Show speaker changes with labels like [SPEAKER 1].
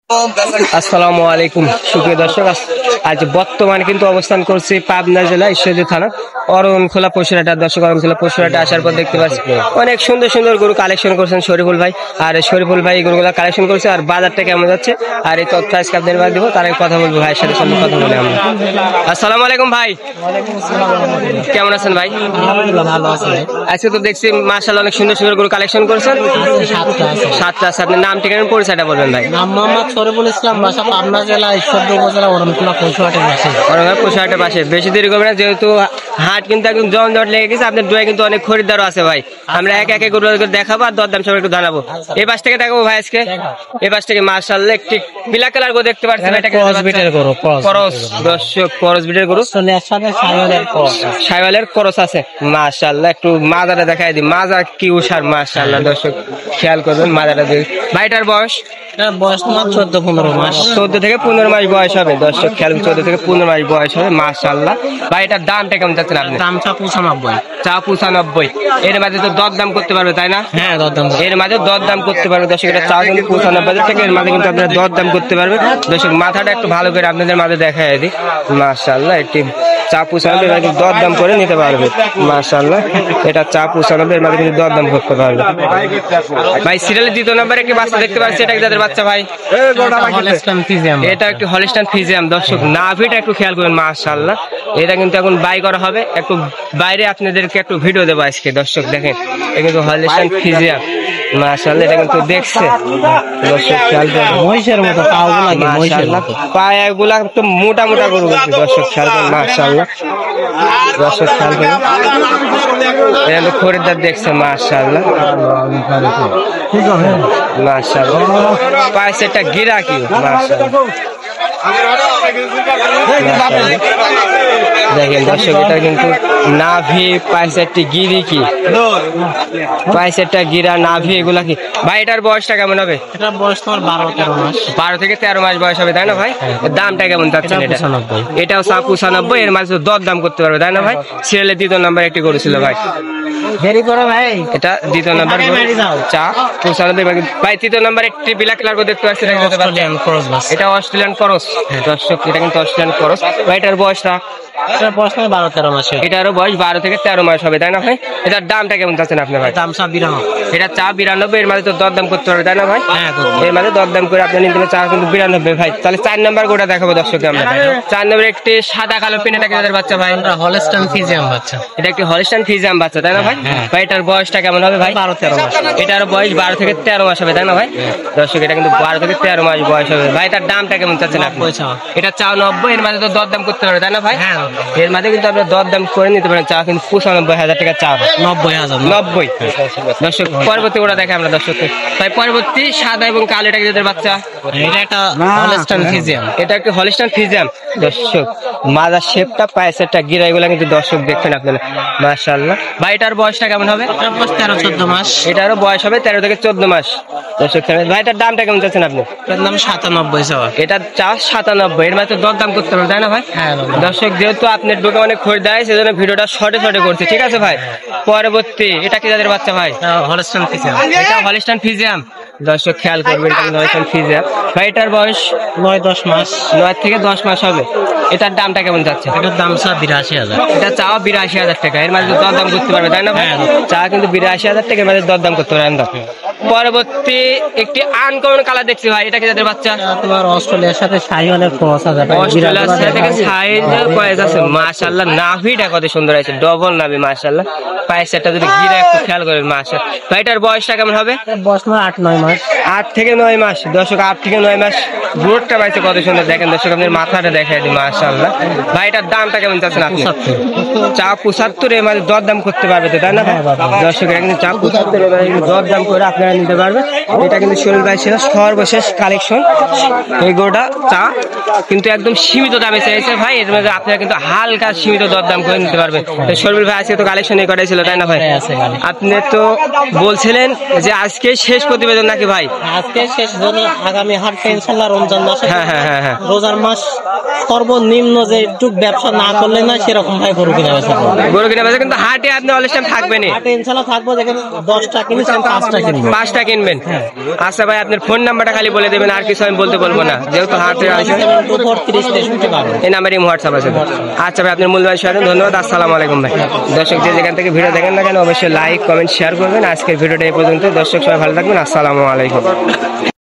[SPEAKER 1] আসসালামু আলাইকুম সুপ্রিয় দর্শক, আজ বর্তমানে কিন্তু অবস্থান করছি পাবনা জেলা ঈশ্বরদী থানা অরণখোলা পশুরহাট। দর্শক, অরণখোলা পশুরহাটে আসার পর দেখতে পাচ্ছি অনেক সুন্দর সুন্দর গরু কালেকশন করছেন শরীফুল ভাই। আর শরীফুল ভাই গরুগুলা কালেকশন করছে, আর বাজারটা কেমন যাচ্ছে আর এই তথ্য আজকে আপনাদের দিব, তার আগে কথা বলবো ভাইয়ের সাথে। সামনে কথা বলে আমরা। আসসালামু আলাইকুম ভাই, কেমন আছেন ভাই?
[SPEAKER 2] ভালো আছে ভাই।
[SPEAKER 1] আজকে তো দেখছি মাশাআল্লাহ অনেক সুন্দর সুন্দর গরু কালেকশন করছেন। সাতটা আছে। আপনার নাম ঠিকানা পরিচয়টা বলবেন ভাই।
[SPEAKER 2] নাম মোহাম্মদ শরীফুল ইসলাম, বাসা পাবনা জেলা ঈশ্বরদী উপজেলা অরণখোলা পশুহাটের পাশে।
[SPEAKER 1] পশুহাটের পাশে। বেশি দেরি করবে না, যেহেতু হাট কিন্তু একদম জমজট লেগে গেছে। আপনার দোয়া কিন্তু অনেক খরিদ্দারও আছে ভাই। আমরা এক এক গরু দেখাবো আর দরদাম সব একটু জানাবো। এই পাশ থেকে দেখাবো ভাই আজকে। এই পাশ থেকে মাশাআল্লাহ একটি ব্ল্যাক কালার গরু দেখতে পাচ্ছেন। এটাকে
[SPEAKER 2] ক্রস বিটের গরু,
[SPEAKER 1] করস। দর্শক, করস বিটের গরু, সাইওয়ালের করস আছে। মাশাআল্লাহ একটু মাজাটা দেখাই দিই। মাজা কি উষার মাশাআল্লাহ। দর্শক খেয়াল করবেন মাজাটা দেখে। ভাইটার বয়স
[SPEAKER 2] বয়স তোমার 14-15 মাস।
[SPEAKER 1] 14 থেকে 15 মাস বয়স হবে। দর্শক খেয়াল, 14 থেকে 15 মাস বয়স হবে। মাশাআল্লাহ। ভাই এটার দামটা কেমন চাচ্ছেন আপনি?
[SPEAKER 2] দাম 95।
[SPEAKER 1] 95। এর মাঝে তো দরদাম করতে পারবে, তাই না?
[SPEAKER 2] হ্যাঁ, দরদাম।
[SPEAKER 1] এর মাঝে দরদাম করতে পারবে। দর্শক এটা 95 থেকে এর মাঝে কিন্তু আপনারা দরদাম করতে পারবে। দর্শক মাথাটা একটু ভালো করে আপনাদের মাঝে দেখাই দিই। মাশাআল্লাহ একটি 95 দরদাম করে নিতে পারবে। মাশাআল্লাহ এটা 95 এর মাঝে কিন্তু দরদাম করতে পারবে। ভাই সিরিয়ালের 2 নম্বরে একটি বাচ্চা দেখতে পাচ্ছি। এটা কি যাদের বাচ্চা ভাই? এটা একটু হলিস্টাইন ফ্রিজিয়ান। দর্শক নাভিটা একটু খেয়াল করবেন। মাশাআল্লাহ এটা কিন্তু এখন বাই করা হবে। একটু বাইরে আপনাদেরকে একটু ভিডিও দেবো আজকে। দর্শক দেখেন, এটা কিন্তু হলিস্টাইন ফ্রিজিয়ান। মাশাআল্লাহ এটা কিন্তু দেখছে। দর্শক খেয়াল করবেন,
[SPEAKER 2] মহিষের মতো পাগুলা কি মহিষের মতো।
[SPEAKER 1] পায়াগুলা একটু মোটা মোটা গরু। দর্শক খেয়াল করবেন। মাশাআল্লাহ দর্শক খেয়াল করবেন, এটা খরিদ্দার দেখছে। মাশাআল্লাহ মাশাআল্লাহ পায়ে একটা গিরা কি। মাশাআল্লাহ দেখেন দর্শক, এটা কিন্তু নাভি, পায়ে একটি গিরি কি, পায়ে একটা গিরা, নাভি, এগুলা কি। ভাই এটার বয়সটা কেমন হবে?
[SPEAKER 2] এটা বয়স তোমার 12-13 মাস।
[SPEAKER 1] 12 থেকে 13 মাস বয়স হবে, তাই না ভাই? দামটা কেমন চাচ্ছেন? এটাও 95। এর মাঝে দর দাম করতে পারবে, তাই না ভাই? সিরিয়ালের 2 নম্বর একটি করেছিল ভাই।
[SPEAKER 2] দেরি করো ভাই,
[SPEAKER 1] এটা 2 নম্বর 95। ভাই 3 নম্বর একটি ব্ল্যাক কালার দেখতে পাচ্ছি। এটা অস্ট্রেলিয়ান ক্রস। দর্শক এটা কিন্তু অস্ট্রেলিয়ান ক্রস। ভাই এটার বয়সটা?
[SPEAKER 2] এটার বয়স 12-13 মাস।
[SPEAKER 1] এটারও বয়স 12 থেকে 13 মাস হবে, তাই না ভাই? এটার দামটা কেমন চাচ্ছেন আপনি ভাই?
[SPEAKER 2] দাম 92।
[SPEAKER 1] এটা 92। এর মাঝে তো দরদাম করতে পারবে, তাই না ভাই?
[SPEAKER 2] হ্যাঁ,
[SPEAKER 1] এর মাঝে দরদাম করে আপনি নিতে চা কিন্তু 92 ভাই। তাহলে 4 নম্বর গোটা দেখাবো দর্শককে আমরা। 4 নম্বর একটি সাদা কালো পিনেটা যাদের বাচ্চা ভাই?
[SPEAKER 2] হলস্টাইন ফ্রিজিয়ান বাচ্চা।
[SPEAKER 1] এটা একটি হলস্টাইন ফ্রিজিয়ান বাচ্চা, তাই না ভাই? ভাই এটার বয়সটা কেমন হবে ভাই?
[SPEAKER 2] 12-13 মাস।
[SPEAKER 1] এটার বয়স 12 থেকে 13 মাস হবে, তাই না ভাই? দর্শক এটা কিন্তু 12 থেকে 13 মাস বয়স হবে। ভাই এটার দামটা কেমন চাচ্ছেন আপনি? এটা 90। এর মাঝে তো দরদাম করতে পারবে, তাই না ভাই?
[SPEAKER 2] হ্যাঁ,
[SPEAKER 1] এর মাঝে কিন্তু আপনার দরদাম করে নিতে পারেন। চা কিন্তু 95,000 টাকা চা। 90। দর্শক পরবর্তী ওটা দেখে আমরা দর্শককে। ভাই পরবর্তী সাদা এবং কালো, এটা যাদের বাচ্চা?
[SPEAKER 2] এটা একটা হলস্টাইন ফ্রিজিয়ান।
[SPEAKER 1] এটা একটি হলিস্টাইন ফ্রিজিয়ান। দর্শক মাজার শেপটা, পায়ের সেটটা, গিরা, এগুলা কিন্তু দর্শক দেখছেন আপনারা। মাশাআল্লাহ। ভাই এটার বয়সটা কেমন হবে?
[SPEAKER 2] 13-14 মাস।
[SPEAKER 1] এটারও বয়স হবে 13 থেকে 14 মাস। দর্শক ভাই এটার দামটা কেমন চাচ্ছেন আপনি?
[SPEAKER 2] এটার দাম 97।
[SPEAKER 1] এটা 97। এর মাঝে দরদাম করতে পারবেন, তাই না ভাই? দর্শক যেহেতু আপনার দোকানে অনেক খরিদ্দার আছে, সেজন্য ভিডিওটা শর্টে করছে, ঠিক আছে ভাই? পরবর্তী এটা কি যাদের বাচ্চা ভাই?
[SPEAKER 2] Holstein Friesian.
[SPEAKER 1] এটা হলিস্টাইন ফ্রিজিয়ান। দর্শক খেয়াল করবেন, হলিস্টাইন ফ্রিজিয়ান। ভাই এটার বয়স
[SPEAKER 2] 9-10 মাস।
[SPEAKER 1] 9 থেকে 10 মাস হবে। এটার দামটা কেমন যাচ্ছে?
[SPEAKER 2] এটার দাম 82,000।
[SPEAKER 1] এটা চাও 82,000 টাকা। এর মাঝে দরদাম করতে পারবে, তাই না ভাই? চা কিন্তু 82,000 টাকা। এর মাঝে দরদাম করতে পারবেন। পরবর্তী একটি আনকমন কালার দেখছি ভাই। এটা কি যাদের বাচ্চা?
[SPEAKER 2] তোমার অস্ট্রেলিয়ার সাথে সাইওয়ালের ক্রস আছে।
[SPEAKER 1] অস্ট্রেলিয়ার সাথে সাইওয়ালের ক্রস আছে। মাশাআল্লাহ নাভিটা কত সুন্দর আছে, ডবল নাভি। মাশাআল্লাহ পায়ের সেটটা যদি গিরা একটু খেয়াল করেন। মাশাআল্লাহ। ভাই এটার বয়সটা কেমন হবে?
[SPEAKER 2] বয়স 8-9 মাস।
[SPEAKER 1] 8 থেকে 9 মাস। দর্শক 8 থেকে 9 মাস। গ্রোথটা পাইছে কত সুন্দর দেখেন। দর্শক আপনার মাথাটা দেখাই দিই। মাশাআল্লাহ। ভাই এটার দামটা কেমন চাচ্ছেন আপনি? 75। এর মাঝে দরদাম করতে পারবে তো, তাই না? দর্শক এটা কিন্তু 75 এর মাঝে দরদাম করে আপনারা নিতে পারবে। এটা কিন্তু শরীর ভাই ছিল সর্বশেষ কালেকশন। এই গোটা চা কিন্তু একদম সীমিত দামে চাইছে ভাই। এর মধ্যে আপনারা কিন্তু হালকা সীমিত দরদাম করে নিতে পারবেন। শরীর ভাই আজকে তো কালেকশন এই করাই ছিল, তাই না ভাই? আপনি তো বলছিলেন যে আজকে শেষ প্রতিবেদন নাকি ভাই?
[SPEAKER 2] আজকে শেষ, আগামী হাট ইনশাআল্লাহ রমজান মাসে
[SPEAKER 1] হ্যাঁ হ্যাঁ হ্যাঁ হ্যাঁ
[SPEAKER 2] রোজার মাস সর্বনিম্ন যে একটু ব্যবসা না করলে না সেরকম ভাই গরু কিনা বেচা করবো।
[SPEAKER 1] গরু কিনে বেচা, কিন্তু হাটে আপনি অল টাইম থাকবেনই।
[SPEAKER 2] হাটে ইনশাল্লাহ থাকবো, যেখানে 10টা কিনেছেন 5টা কিনবো।
[SPEAKER 1] 5টা কিনবেন। আচ্ছা ভাই, আপনার ফোন নাম্বারটা খালি বলে দেবেন, আর কিছু আমি বলতে বলবো না, যেহেতু হাটে আছে।
[SPEAKER 2] 7243063
[SPEAKER 1] এই নাম্বারে হোয়াটসঅ্যাপ আছে। আচ্ছা ভাই, আপনার মূল্যবান সময় ধন্যবাদ। আসসালামু আলাইকুম ভাই। দর্শক যে যেখান থেকে ভিডিও দেখেন না কেন অবশ্যই লাইক কমেন্ট শেয়ার করবেন। আজকের ভিডিওটা এই পর্যন্ত। দর্শক সবাই ভালো থাকবেন। আসসালামু আলাইকুম।